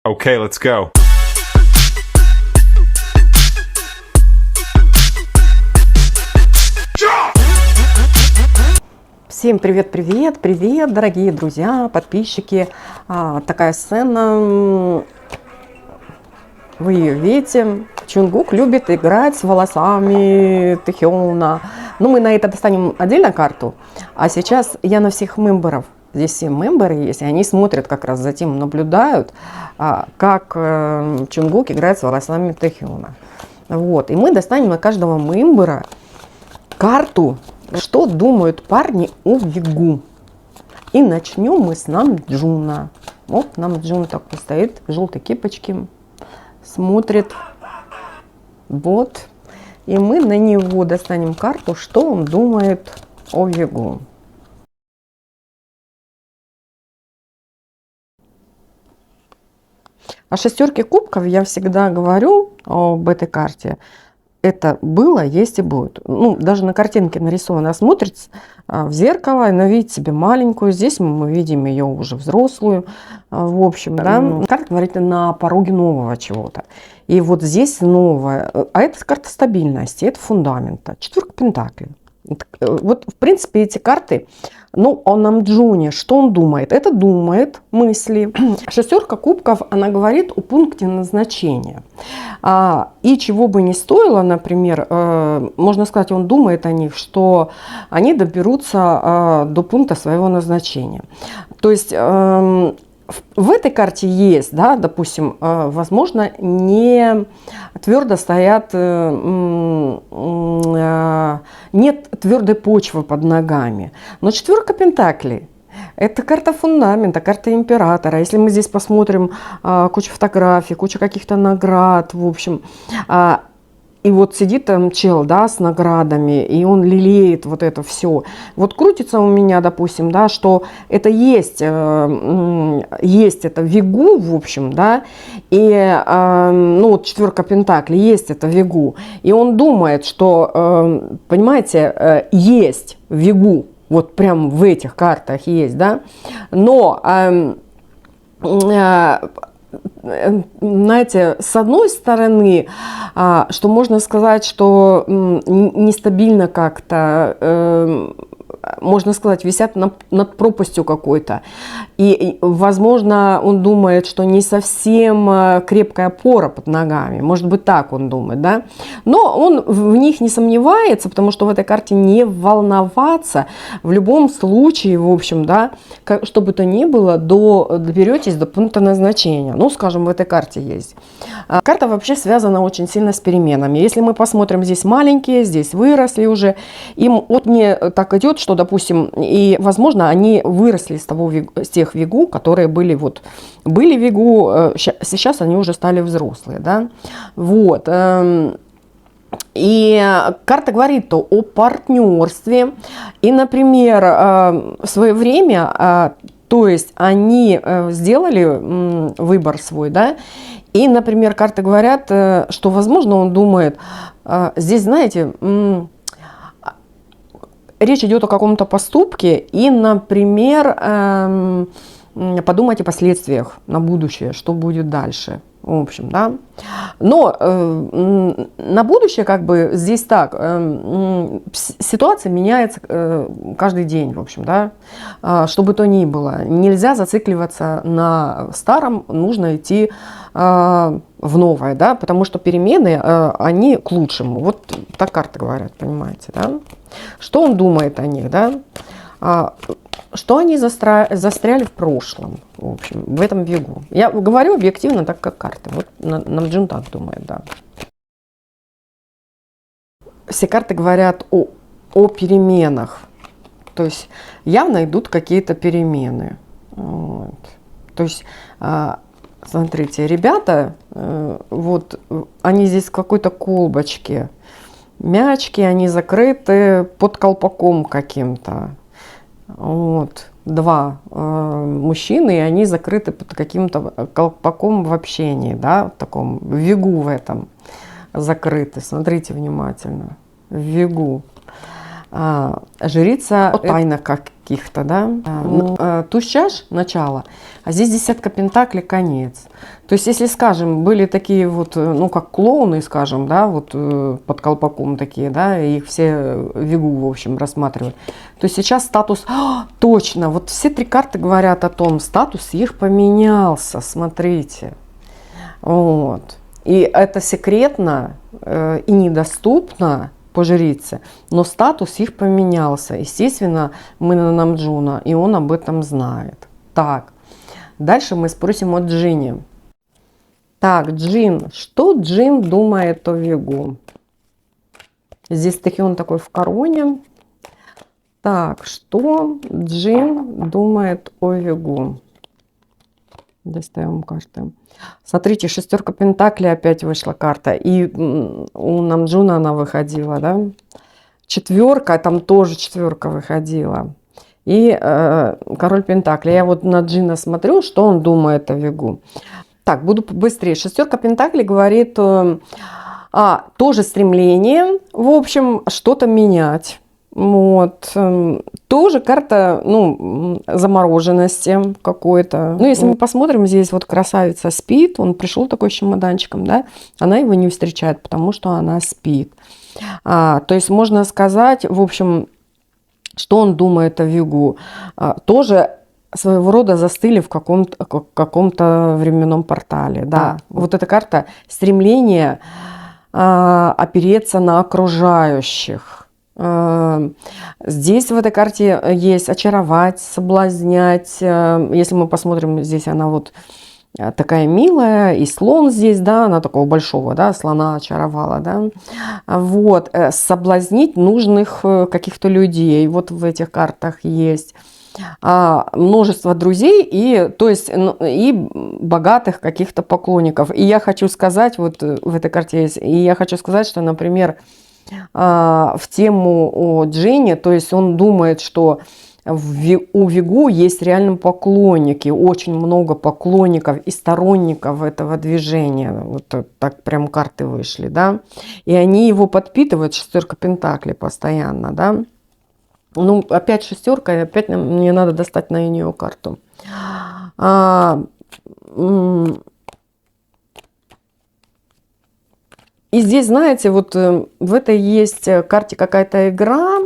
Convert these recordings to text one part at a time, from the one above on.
Okay, let's go. Всем привет, дорогие друзья, подписчики. Такая сцена, вы ее видите. Чунгук любит играть с волосами Тэхёна. Но мы на это достанем отдельно карту. А сейчас я на всех мемберов. Здесь все мемберы есть, и они смотрят как раз за тем, наблюдают, как Чунгук играет с волосами Тэхёна. Вот. И мы достанем на каждого мембера карту, что думают парни о Вигу. И начнем мы с Намджуна. Вот Намджун такой стоит в желтой кепочке, смотрит. Вот. И мы на него достанем карту, что он думает о Вигу. О шестерке кубков я всегда говорю об этой карте. Это было, есть и будет. Ну, даже на картинке нарисовано, смотрится в зеркало, она видит себе маленькую. Здесь мы видим ее уже взрослую. В общем, да, карта говорит на пороге нового чего-то. И вот здесь новое. А это карта стабильности, это фундамента. Четверка пентаклей. Вот, в принципе, эти карты, ну, о Намджуне, что он думает? Это думает мысли. Шестерка кубков, она говорит о пункте назначения. И чего бы ни стоило, например, можно сказать, он думает о них, что они доберутся до пункта своего назначения. То есть в этой карте есть, да, допустим, возможно, не твердо стоят, нет твердой почвы под ногами. Но четверка пентаклей – это карта фундамента, карта императора. Если мы здесь посмотрим кучу фотографий, кучу каких-то наград, в общем, и вот сидит там чел, да, с наградами, и он лелеет вот это все. Вот крутится у меня, допустим, да, что это есть это Вигу, в общем, да, и, ну, вот четверка пентаклей, есть это Вигу. И он думает, что, понимаете, есть Вигу, вот прям в этих картах есть, да, но знаете, с одной стороны, что можно сказать, что нестабильно как-то, можно сказать, висят над пропастью какой-то. И, возможно, он думает, что не совсем крепкая опора под ногами. Может быть, так он думает, да? Но он в них не сомневается, потому что в этой карте не волноваться. В любом случае, в общем, да, что бы то ни было, доберетесь до пункта назначения. Ну, скажем, в этой карте есть. Карта вообще связана очень сильно с переменами. Если мы посмотрим, здесь маленькие, здесь выросли уже. Им вот мне так идет, что, допустим, и, возможно, они выросли с тех Вигу, которые были Вигу, сейчас они уже стали взрослые, да, вот. И карта говорит о партнерстве. И, например, в свое время, то есть они сделали выбор свой, да, и, например, карты говорят, что, возможно, он думает, здесь, знаете, речь идет о каком-то поступке, и, например, подумать о последствиях на будущее, что будет дальше. В общем, да. Но на будущее, как бы, здесь так, ситуация меняется каждый день, в общем, да. Что бы то ни было. Нельзя зацикливаться на старом, нужно идти в новое, да, потому что перемены, они к лучшему. Вот так карты говорят, понимаете, да. Что он думает о них, да? Что они застряли в прошлом, в общем, в этом Вигу. Я говорю объективно, так как карты. Вот Намджун так думает, да. Все карты говорят о переменах. То есть явно идут какие-то перемены. Вот. То есть, смотрите, ребята, вот они здесь в какой-то колбочке. Мячки, они закрыты под колпаком каким-то. Вот. Два мужчины, и они закрыты под каким-то колпаком в общении, да, в таком Вигу в этом закрыты. Смотрите внимательно. Вигу. Жрица о тайнах каких-то, да. Туз чаш начало, а здесь десятка пентаклей конец. То есть, если, скажем, были такие вот, ну, как клоуны, скажем, да, вот под колпаком такие, да, и их все Вигу, в общем, рассматривают, то сейчас статус, точно, вот все три карты говорят о том, статус их поменялся, смотрите, вот. И это секретно и недоступно по жрице, но статус их поменялся. Естественно, мы на Намджуна, и он об этом знает. Так, дальше мы спросим о Джине. Так, Джин. Что Джин думает о Вигу? Здесь Тэхён такой в короне. Так, что Джин думает о Вигу? Достаем карты. Смотрите, шестерка пентаклей опять вышла карта. И у Намджуна она выходила, да? Четверка, там тоже четверка выходила. И король пентаклей. Я вот на Джина смотрю, что он думает о Вигу. Так, буду быстрее. Шестерка пентаклей говорит тоже стремление, в общем, что-то менять. Вот. Тоже карта, ну, замороженности какой-то. Ну, если мы посмотрим, здесь вот красавица спит, он пришел такой с чемоданчиком, да, она его не встречает, потому что она спит. То есть можно сказать, в общем, что он думает о Вигу. Тоже своего рода застыли в каком-то временном портале. Да. Вот эта карта стремление опереться на окружающих. Здесь в этой карте есть очаровать, соблазнять. Если мы посмотрим, здесь она вот такая милая, и слон здесь, да, она такого большого, да, слона очаровала, да. Вот, соблазнить нужных каких-то людей, вот в этих картах есть. Множество друзей и, то есть, и богатых каких-то поклонников. И я хочу сказать, вот в этой карте есть, и я хочу сказать, что, например, в тему о Джине, то есть он думает, что у Вигу есть реально поклонники, очень много поклонников и сторонников этого движения. Вот так прям карты вышли, да. И они его подпитывают, шестерка пентаклей постоянно, да. Ну, опять шестерка, и опять мне надо достать на нее карту. И здесь, знаете, вот в этой есть карте какая-то игра,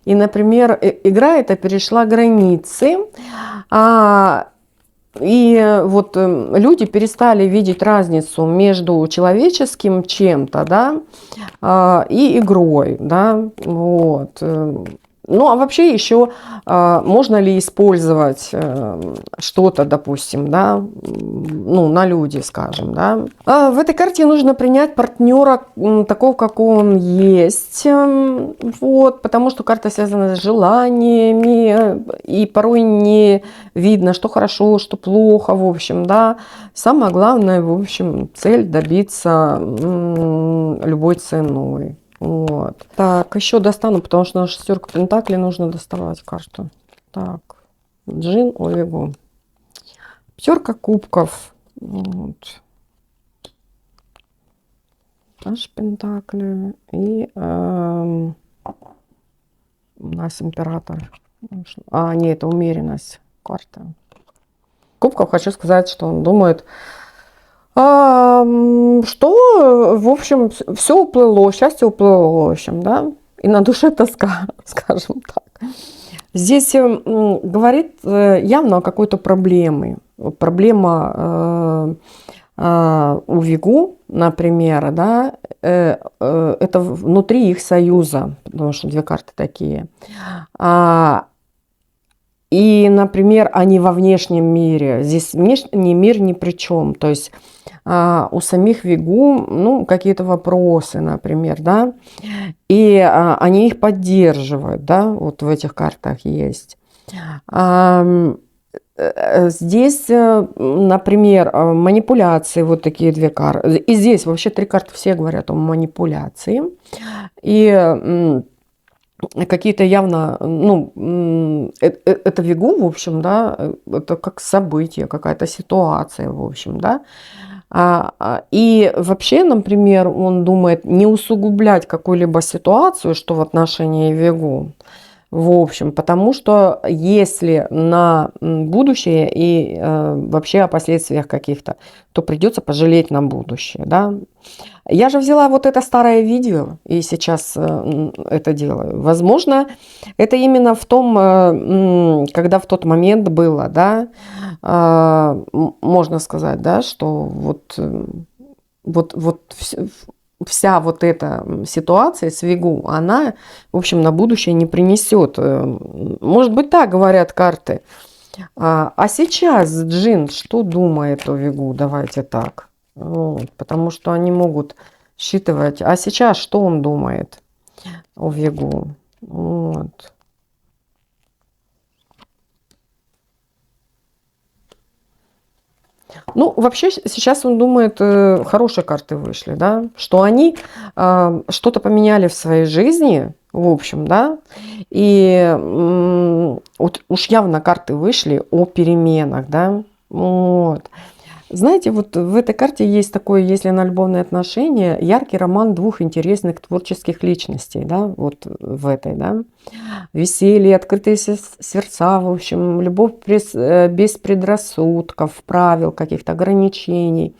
и, например, игра эта перешла границы, и вот люди перестали видеть разницу между человеческим чем-то, да, и игрой, да, вот. Ну, а вообще еще можно ли использовать что-то, допустим, да, ну, на люди, скажем, да. В этой карте нужно принять партнера такого, какой он есть, вот, потому что карта связана с желаниями, и порой не видно, что хорошо, что плохо, в общем, да. Самое главное, в общем, цель добиться любой ценой. Вот. Так, еще достану, потому что на шестерку пентаклей нужно доставать карту. Так, Джин о Вигу. Пятерка кубков. Вот. Аж пентакли. И у нас император. Нет, это умеренность карта. Кубков хочу сказать, что он думает, что, в общем, все уплыло, счастье уплыло, в общем, да, и на душе тоска, скажем так. Здесь говорит явно о какой-то проблеме. Проблема у Вигу, например, да, это внутри их союза, потому что две карты такие. И, например, они во внешнем мире. Здесь внешний мир ни при чем. То есть у самих Вигу, ну, какие-то вопросы, например, да, и они их поддерживают, да, вот в этих картах есть. Здесь, например, манипуляции, вот такие две карты. И здесь вообще три карты все говорят о манипуляции. И какие-то явно, ну, это Вигу, в общем, да, это как событие, какая-то ситуация, в общем, да. И вообще, например, он думает не усугублять какую-либо ситуацию, что в отношении Вигу. В общем, потому что если на будущее и вообще о последствиях каких-то, то придется пожалеть на будущее, да. Я же взяла вот это старое видео и сейчас это делаю. Возможно, это именно в том, когда в тот момент было, да, можно сказать, да, что вот вся вот эта ситуация с Вигу, она, в общем, на будущее не принесет. Может быть, так говорят карты. А сейчас Джин что думает о Вигу? Давайте так. Вот, потому что они могут считывать. А сейчас что он думает о Вигу? Вот. Ну, вообще сейчас он думает, хорошие карты вышли, да, что они что-то поменяли в своей жизни, в общем, да, и вот уж явно карты вышли о переменах, да, вот. Знаете, вот в этой карте есть такое, если на любовные отношения, яркий роман двух интересных творческих личностей, да, вот в этой, да. Веселье, открытые сердца, в общем, любовь без предрассудков, правил, каких-то ограничений,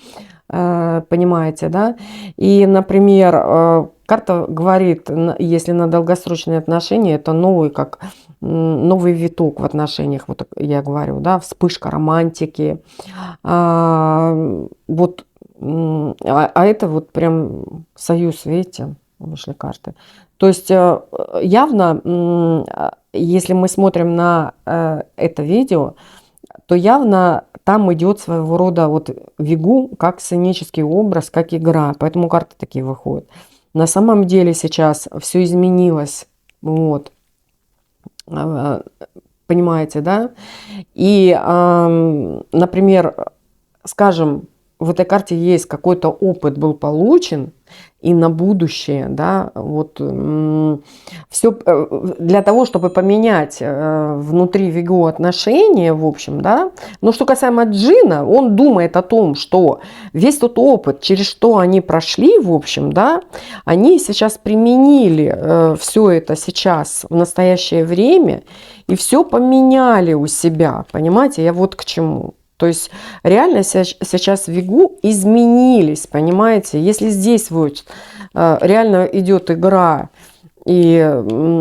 понимаете, да? И, например, карта говорит, если на долгосрочные отношения, это новый, как новый виток в отношениях, вот я говорю, да, вспышка романтики, вот, это вот прям союз, видите, вышли карты. То есть явно, если мы смотрим на это видео, то явно там идет своего рода вот Вигу как сценический образ, как игра. Поэтому карты такие выходят. На самом деле сейчас все изменилось. Вот. Понимаете, да? И, например, скажем, в этой карте есть какой-то опыт был получен, и на будущее, да, вот все для того, чтобы поменять внутри Вигу отношения, в общем, да. Но что касаемо Джина, он думает о том, что весь тот опыт, через что они прошли, в общем, да, они сейчас применили все это сейчас в настоящее время и все поменяли у себя, понимаете, я вот к чему. То есть реально сейчас в Вигу изменились, понимаете? Если здесь вот реально идет игра и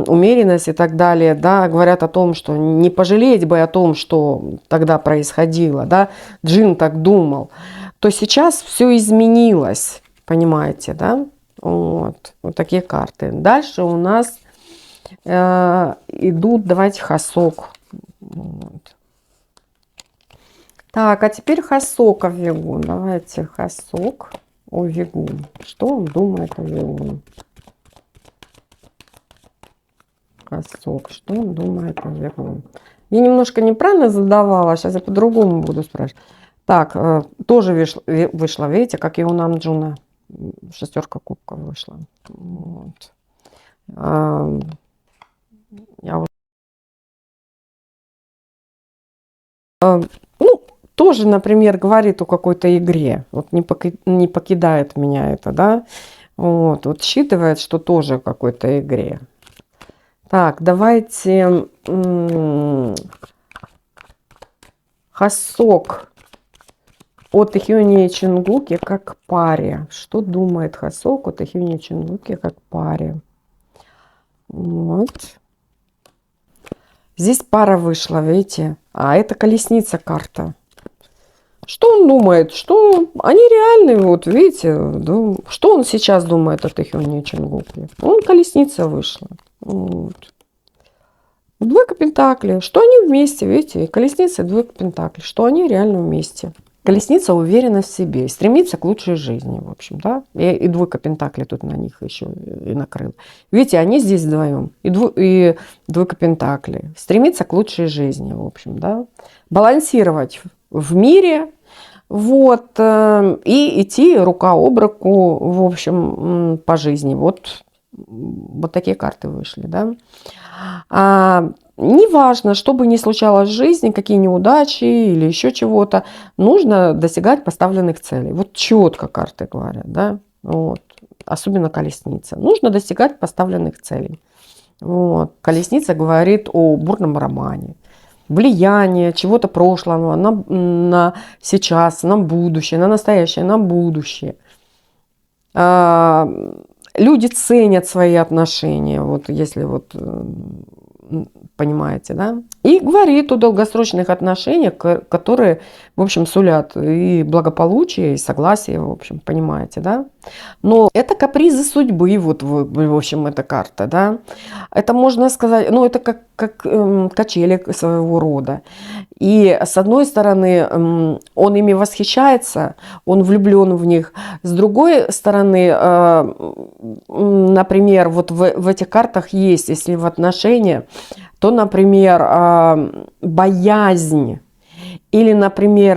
умеренность и так далее, да, говорят о том, что не пожалеть бы о том, что тогда происходило, да, Джин так думал, то сейчас все изменилось, понимаете, да? Вот такие карты. Дальше у нас идут, давайте, Хасок. Вот. Так, а теперь Хасок о Вигу. Давайте Хасок о Вигу. Что он думает о Вигу? Хасок, что он думает о Вигу? Я немножко неправильно задавала, сейчас я по-другому буду спрашивать. Так, тоже вышла, видите, как и у Намджуна. Шестерка кубков вышла. Вот. Я уже... Ну, тоже, например, говорит о какой-то игре. Вот не покидает меня это, да. Вот считывает, что тоже о какой-то игре. Так, давайте Хасок о Тэхёне Чингуке как паре. Что думает Хасок о Тэхёне Чингуке как паре? Вот. Здесь пара вышла, видите? А это колесница карта. Что он думает? Что они реальные, вот видите? Да? Что он сейчас думает о Тэхёне Чингуке? Он колесница вышла. Вот. Двойка пентаклей. Что они вместе, видите? Колесница и двойка пентаклей. Что они реально вместе. Колесница уверена в себе, стремится к лучшей жизни, в общем, да. И двойка пентаклей тут на них еще и накрыл. Видите, они здесь вдвоем. И двойка пентаклей. Стремится к лучшей жизни, в общем, да. Балансировать в мире, вот, и идти рука об руку, в общем, по жизни. Вот такие карты вышли, да. Неважно, что бы ни случалось в жизни, какие неудачи или еще чего-то, нужно достигать поставленных целей. Вот четко карты говорят, да, вот. Особенно колесница. Нужно достигать поставленных целей. Вот. Колесница говорит о бурном романе. Влияние чего-то прошлого на сейчас, на будущее, на настоящее, на будущее. Люди ценят свои отношения, вот если вот понимаете, да? И говорит о долгосрочных отношениях, которые, в общем, сулят и благополучие, и согласие, в общем, понимаете, да? Но это капризы судьбы, вот, в общем, эта карта, да? Это можно сказать, ну, это как качели своего рода. И с одной стороны, он ими восхищается, он влюблен в них. С другой стороны, например, вот в этих картах есть, если в отношениях, то, например, боязнь. Или, например,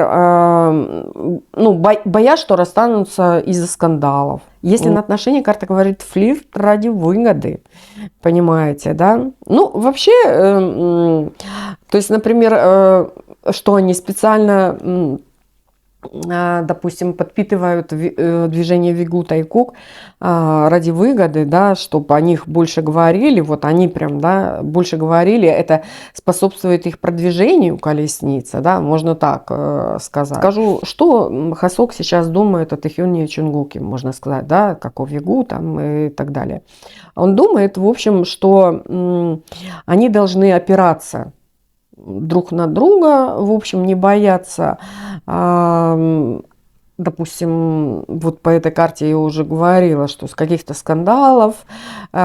ну, боясь, что расстанутся из-за скандалов. Если на отношения карта говорит флирт ради выгоды, понимаете, да? Ну, вообще, то есть, например, что они специально, допустим, подпитывают движение Вигу Тайкук ради выгоды, да, чтобы о них больше говорили, вот они прям, да, больше говорили, это способствует их продвижению колесницы, да, можно так сказать. Скажу, что Хасок сейчас думает о Тэхёне и Чунгуке, можно сказать, да, как о Вигу там и так далее. Он думает, в общем, что они должны опираться друг на друга, в общем, не бояться. Допустим, вот по этой карте я уже говорила, что с каких-то скандалов. И,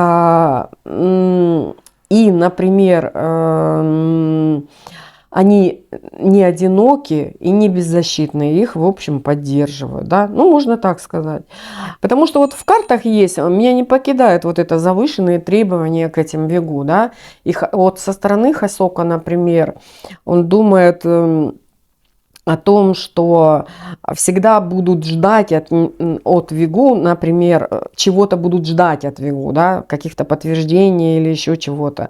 например, они не одиноки и не беззащитны, их, в общем, поддерживают, да, ну, можно так сказать. Потому что вот в картах есть, меня не покидают вот это завышенные требования к этим Вигу, да, и вот со стороны Хасока, например, он думает о том, что всегда будут ждать от Вигу, например, чего-то будут ждать от Вигу, да, каких-то подтверждений или еще чего-то.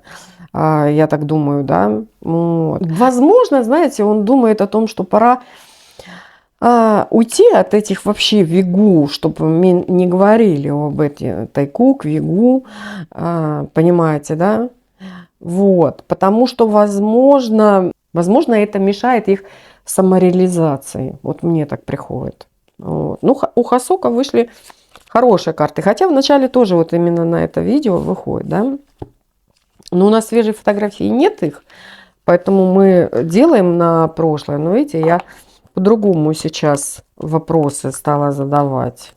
Я так думаю, да. Вот. Возможно, знаете, он думает о том, что пора уйти от этих вообще Вигу, чтобы не говорили об этих Тайкук, Вигу, понимаете, да? Вот, потому что, возможно, это мешает их самореализации. Вот мне так приходит. Вот. Ну, у Хасока вышли хорошие карты, хотя вначале тоже вот именно на это видео выходит, да? Но у нас свежей фотографии нет их, поэтому мы делаем на прошлое. Но видите, я по-другому сейчас вопросы стала задавать.